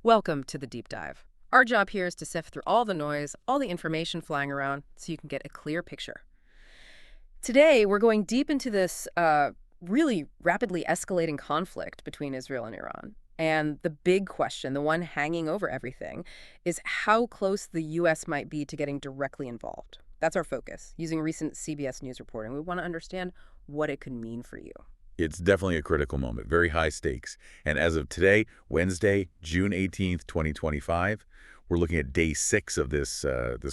Welcome to the deep dive. Our job here is to sift through all the noise, all the information flying around, so you can get a clear picture. Today, we're going deep into this really rapidly escalating conflict between Israel and Iran. And the big question, the one hanging over everything, is how close the U.S. might be to getting directly involved. That's our focus, using recent CBS News reporting. We want to understand what it could mean for you. It's definitely a critical moment, very high stakes. And as of today, Wednesday, June 18th, 2025, we're looking at day 6 of this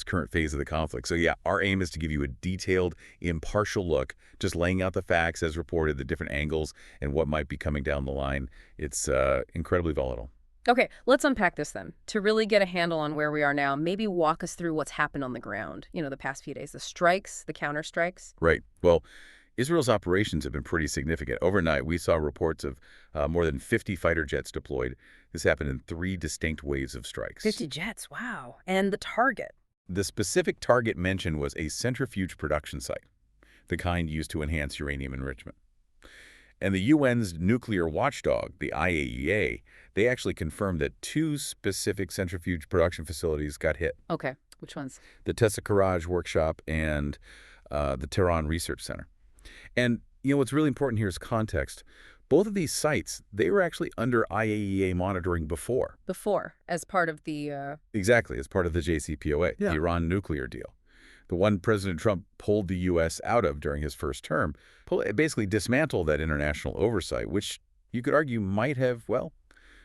current phase of the conflict. So yeah, our aim is to give you a detailed, impartial look, just laying out the facts as reported, the different angles, and what might be coming down the line. It's incredibly volatile. Okay, let's unpack this then. To really get a handle on where we are now, maybe walk us through what's happened on the ground, the past few days, the strikes, the counterstrikes. Right. Well, Israel's operations have been pretty significant. Overnight, we saw reports of more than 50 fighter jets deployed. This happened in 3 distinct waves of strikes. 50 jets, wow. And the target? The specific target mentioned was a centrifuge production site, the kind used to enhance uranium enrichment. And the UN's nuclear watchdog, the IAEA, they actually confirmed that 2 specific centrifuge production facilities got hit. Okay, which ones? The Tessakaraj Workshop and the Tehran Research Center. And, what's really important here is context. Both of these sites, they were actually under IAEA monitoring before. Before, as part of the... Exactly, as part of the JCPOA, the Iran nuclear deal. The one President Trump pulled the U.S. out of during his first term, basically dismantled that international oversight, which you could argue might have, well,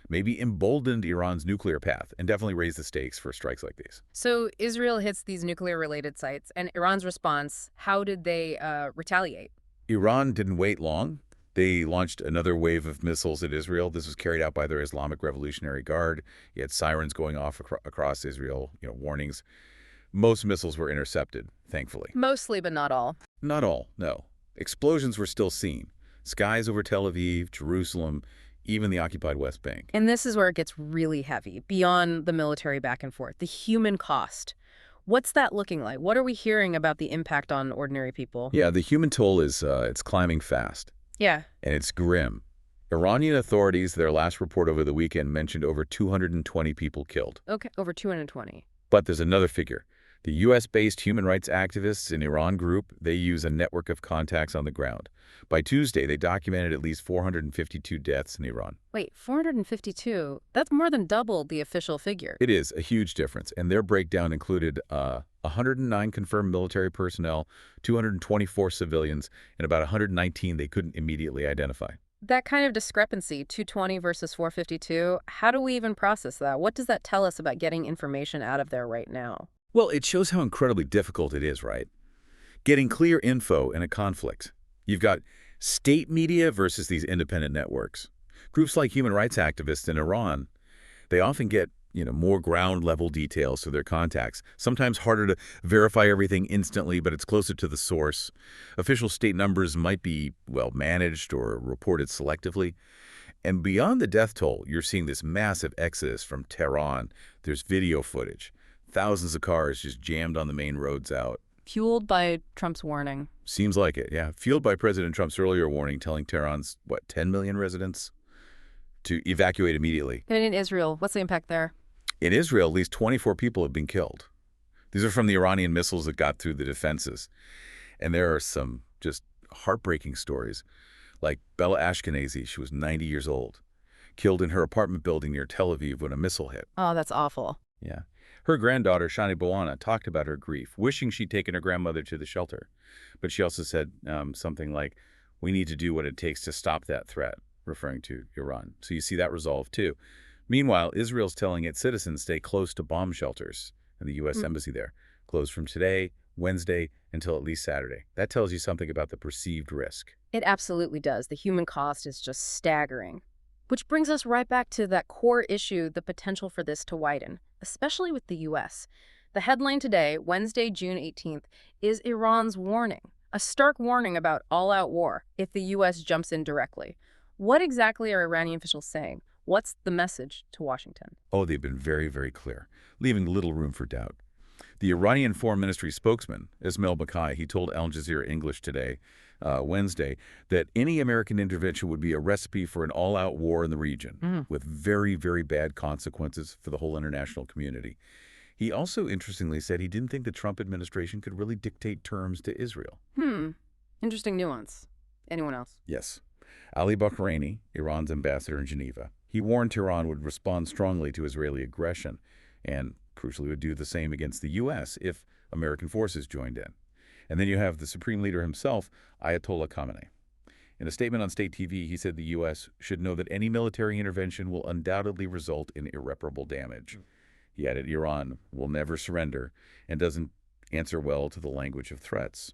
maybe emboldened Iran's nuclear path and definitely raised the stakes for strikes like these. So Israel hits these nuclear-related sites, and Iran's response, how did they retaliate? Iran didn't wait long. They launched another wave of missiles at Israel. This was carried out by their Islamic Revolutionary Guard. You had sirens going off across Israel, warnings. Most missiles were intercepted, thankfully. Mostly, but not all. Not all, no. Explosions were still seen. Skies over Tel Aviv, Jerusalem, even the occupied West Bank. And this is where it gets really heavy, beyond the military back and forth, the human cost. What's that looking like? What are we hearing about the impact on ordinary people? Yeah, the human toll is it's climbing fast. Yeah. And it's grim. Iranian authorities, their last report over the weekend, mentioned over 220 people killed. Okay, over 220. But there's another figure. The U.S.-based human rights activists in Iran group, they use a network of contacts on the ground. By Tuesday, they documented at least 452 deaths in Iran. Wait, 452? That's more than double the official figure. It is a huge difference, and their breakdown included 109 confirmed military personnel, 224 civilians, and about 119 they couldn't immediately identify. That kind of discrepancy, 220 versus 452, how do we even process that? What does that tell us about getting information out of there right now? Well, it shows how incredibly difficult it is, right? Getting clear info in a conflict. You've got state media versus these independent networks. Groups like human rights activists in Iran, they often get, more ground-level details through their contacts. Sometimes harder to verify everything instantly, but it's closer to the source. Official state numbers might be, well, managed or reported selectively. And beyond the death toll, you're seeing this massive exodus from Tehran. There's video footage. Thousands of cars just jammed on the main roads out. Fueled by Trump's warning. Seems like it, yeah. Fueled by President Trump's earlier warning telling Tehran's, 10 million residents to evacuate immediately. And in Israel, what's the impact there? In Israel, at least 24 people have been killed. These are from the Iranian missiles that got through the defenses. And there are some just heartbreaking stories. Like Bella Ashkenazi, she was 90 years old, killed in her apartment building near Tel Aviv when a missile hit. Oh, that's awful. Yeah. Her granddaughter, Shani Bawana, talked about her grief, wishing she'd taken her grandmother to the shelter. But she also said something like, we need to do what it takes to stop that threat, referring to Iran. So you see that resolve, too. Meanwhile, Israel's telling its citizens stay close to bomb shelters and the U.S. embassy there, closed from today, Wednesday, until at least Saturday. That tells you something about the perceived risk. It absolutely does. The human cost is just staggering. Which brings us right back to that core issue, the potential for this to widen, especially with the U.S. The headline today, Wednesday, June 18th, is Iran's warning, a stark warning about all-out war if the U.S. jumps in directly. What exactly are Iranian officials saying? What's the message to Washington? Oh, they've been very, very clear, leaving little room for doubt. The Iranian Foreign Ministry spokesman, Ismail Bakai, he told Al Jazeera English today, Wednesday, that any American intervention would be a recipe for an all-out war in the region, Mm. with very, very bad consequences for the whole international community. He also interestingly said he didn't think the Trump administration could really dictate terms to Israel. Interesting nuance. Anyone else? Yes. Ali Bahraini, Iran's ambassador in Geneva, he warned Tehran would respond strongly to Israeli aggression and, crucially, would do the same against the U.S. if American forces joined in. And then you have the supreme leader himself, Ayatollah Khamenei. In a statement on state TV, he said the U.S. should know that any military intervention will undoubtedly result in irreparable damage. He added Iran will never surrender and doesn't answer well to the language of threats.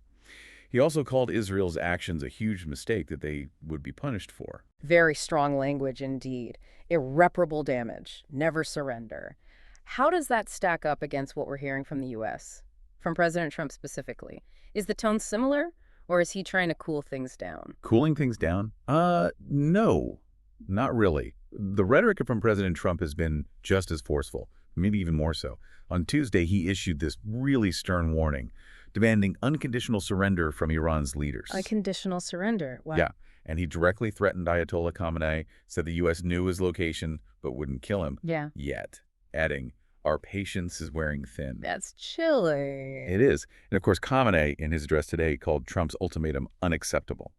He also called Israel's actions a huge mistake that they would be punished for. Very strong language indeed. Irreparable damage. Never surrender. How does that stack up against what we're hearing from the U.S., from President Trump specifically? Is the tone similar, or is he trying to cool things down? Cooling things down? No, not really. The rhetoric from President Trump has been just as forceful, maybe even more so. On Tuesday, he issued this really stern warning, demanding unconditional surrender from Iran's leaders. Unconditional surrender. Wow. Yeah, and he directly threatened Ayatollah Khamenei, said the U.S. knew his location but wouldn't kill him yet, adding, "Our patience is wearing thin." That's chilling. It is. And of course, Khamenei, in his address today, called Trump's ultimatum unacceptable.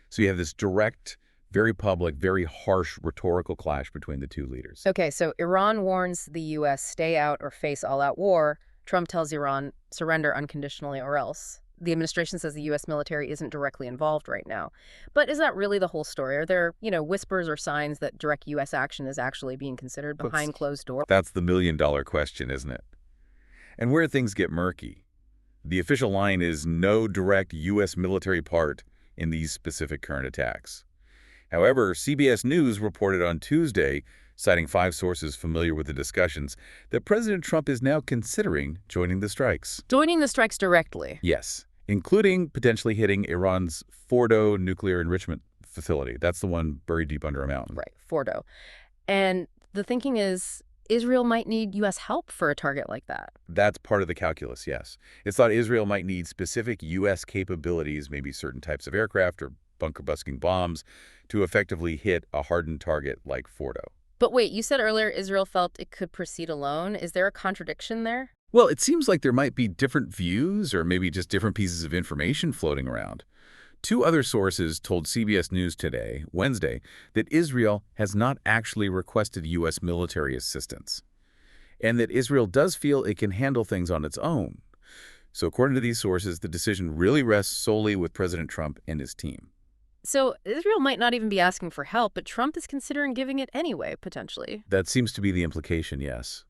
So you have this direct, very public, very harsh rhetorical clash between the two leaders. Okay, so Iran warns the U.S. stay out or face all-out war. Trump tells Iran surrender unconditionally or else. The administration says the U.S. military isn't directly involved right now. But is that really the whole story? Are there, whispers or signs that direct U.S. action is actually being considered behind closed doors? That's the million-dollar question, isn't it? And where things get murky, the official line is no direct U.S. military part in these specific current attacks. However, CBS News reported on Tuesday, citing 5 sources familiar with the discussions, that President Trump is now considering joining the strikes. Joining the strikes directly? Yes, including potentially hitting Iran's Fordo nuclear enrichment facility. That's the one buried deep under a mountain. Right, Fordo. And the thinking is Israel might need U.S. help for a target like that. That's part of the calculus, yes. It's thought Israel might need specific U.S. capabilities, maybe certain types of aircraft or bunker-busting bombs, to effectively hit a hardened target like Fordo. But wait, you said earlier Israel felt it could proceed alone. Is there a contradiction there? Well, it seems like there might be different views or maybe just different pieces of information floating around. 2 other sources told CBS News today, Wednesday, that Israel has not actually requested U.S. military assistance, and that Israel does feel it can handle things on its own. So according to these sources, the decision really rests solely with President Trump and his team. So Israel might not even be asking for help, but Trump is considering giving it anyway, potentially. That seems to be the implication, yes.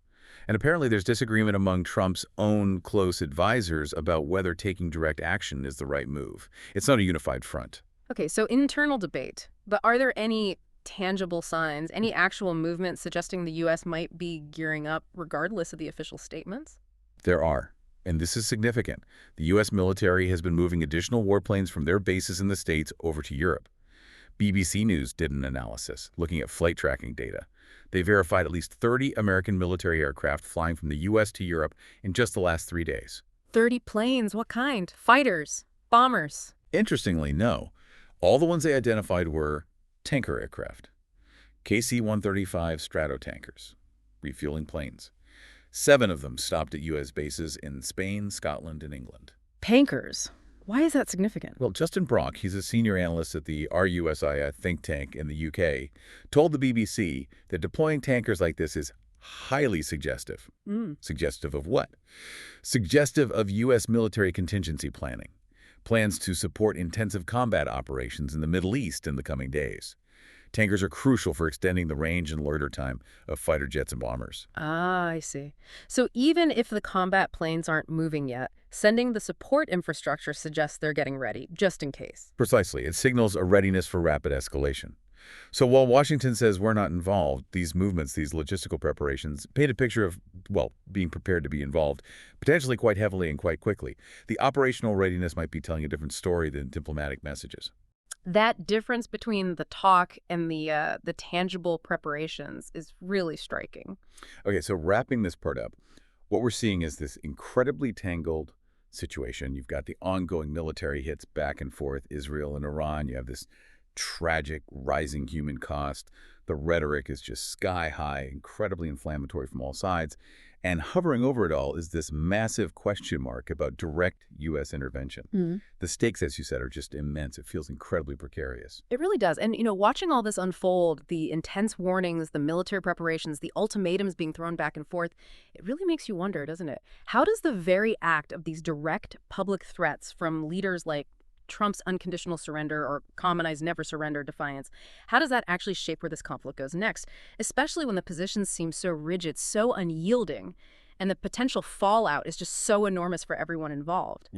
And apparently there's disagreement among Trump's own close advisors about whether taking direct action is the right move. It's not a unified front. Okay, so internal debate. But are there any tangible signs, any actual movement suggesting the U.S. might be gearing up regardless of the official statements? There are. And this is significant. The U.S. military has been moving additional warplanes from their bases in the States over to Europe. BBC News did an analysis looking at flight tracking data. They verified at least 30 American military aircraft flying from the U.S. to Europe in just the last 3 days. 30 planes? What kind? Fighters? Bombers? Interestingly, no. All the ones they identified were tanker aircraft. KC-135 Stratotankers, refueling planes. 7 of them stopped at U.S. bases in Spain, Scotland, and England. Tankers. Why is that significant? Well, Justin Brock, he's a senior analyst at the RUSI think tank in the UK, told the BBC that deploying tankers like this is highly suggestive. Suggestive of what? Suggestive of U.S. military contingency planning. Plans to support intensive combat operations in the Middle East in the coming days. Tankers are crucial for extending the range and loiter time of fighter jets and bombers. Ah, I see. So even if the combat planes aren't moving yet, sending the support infrastructure suggests they're getting ready, just in case. Precisely. It signals a readiness for rapid escalation. So while Washington says we're not involved, these movements, these logistical preparations, paint a picture of, well, being prepared to be involved, potentially quite heavily and quite quickly. The operational readiness might be telling a different story than diplomatic messages. That difference between the talk and the tangible preparations is really striking. Okay, so wrapping this part up, What we're seeing is this incredibly tangled situation. You've got the ongoing military hits back and forth, Israel and Iran. You have this tragic rising human cost. The rhetoric is just sky high, incredibly inflammatory from all sides. And hovering over it all is this massive question mark about direct U.S. intervention. The stakes, as you said, are just immense. It feels incredibly precarious. It really does. And, watching all this unfold, the intense warnings, the military preparations, the ultimatums being thrown back and forth, it really makes you wonder, doesn't it? How does the very act of these direct public threats from leaders like Trump's unconditional surrender or Khamenei's never surrender defiance, how does that actually shape where this conflict goes next, especially when the positions seem so rigid, so unyielding, and the potential fallout is just so enormous for everyone involved?